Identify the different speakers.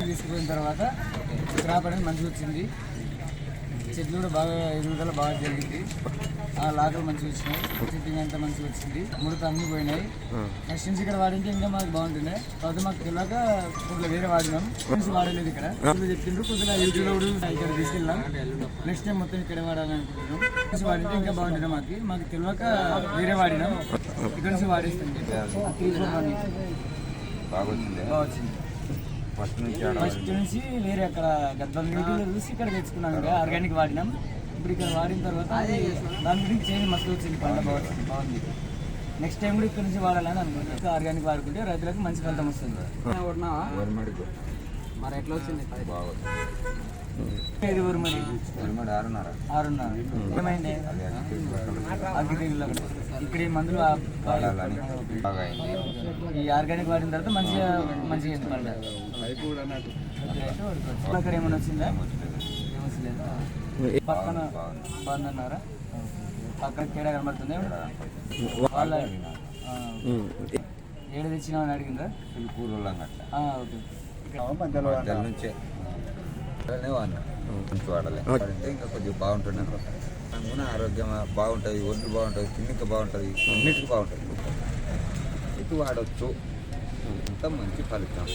Speaker 1: తీసుకుపోయిన తర్వాత క్రాప్ అనేది మంచిగా వచ్చింది. చెట్లు కూడా బాగా ఎదుగుదల బాగా జరిగింది. ఆ లాకలు మంచిగా వచ్చినాయి. చెట్టింగ్ అంతా మంచిగా వచ్చింది. ముడత అన్నీ పోయినాయి. నెక్స్ట్ నుంచి ఇక్కడ వాడింటే ఇంకా మాకు బాగుంటుండే. తర్వాత మాకు తెలియక కొద్దిగా వేరే వాడినాం. కొంచెం వాడలేదు ఇక్కడ చెప్పిండ్రు. కొద్దిగా యూట్యూబ్లో ఇక్కడ తీసుకెళ్ళాం. నెక్స్ట్ టైం మొత్తం ఇక్కడ వాడాలని అనుకుంటున్నాం. కొంచెం వాడింటే ఇంకా బాగుంటుండే. మాకు తెలియక వేరే వాడినాం. ఇక్కడ నుంచి వాడేస్తాం.
Speaker 2: బాగా వచ్చింది. ఫస్ట్
Speaker 1: నుంచి వేరే అక్కడ యూట్యూబ్లో చూసి ఇక్కడ తెచ్చుకున్నాం. ఆర్గానిక్ వాడినాం. ఇప్పుడు ఇక్కడ వాడిన తర్వాత దాని గురించి చేంజ్ మస్తు వచ్చింది. పంట బాగుంది. నెక్స్ట్ టైం కూడా ఇక్కడ నుంచి వాడాలని అనుకుంటున్నాం. ఆర్గానిక్ వాడుకుంటే రైతులకు మంచి ఫలితం వస్తుంది. మరి ఎట్లా వచ్చింది? మరి 6.5 ఏమైంది? ఇక్కడ ఈ మందులు ఈ ఆర్గానిక్ వాడిన తర్వాత మంచిగా పంట అక్కడ ఏమైనా వచ్చిందా? పక్కన బాగుందన్నారా? పక్కన తేడా కనబడుతుంది. వాళ్ళ ఏడు తెచ్చినా అని అడిగిందా?
Speaker 2: నుంచే వాడాలి. ఇంకా కొద్దిగా బాగుంటుంది అనమాట. ఆరోగ్యం బాగుంటుంది, ఒంట్లు బాగుంటుంది, తిన్నిక బాగుంటుంది, అన్నిటికీ బాగుంటుంది. ఇది వాడవచ్చు. అంత మంచి ఫలితం.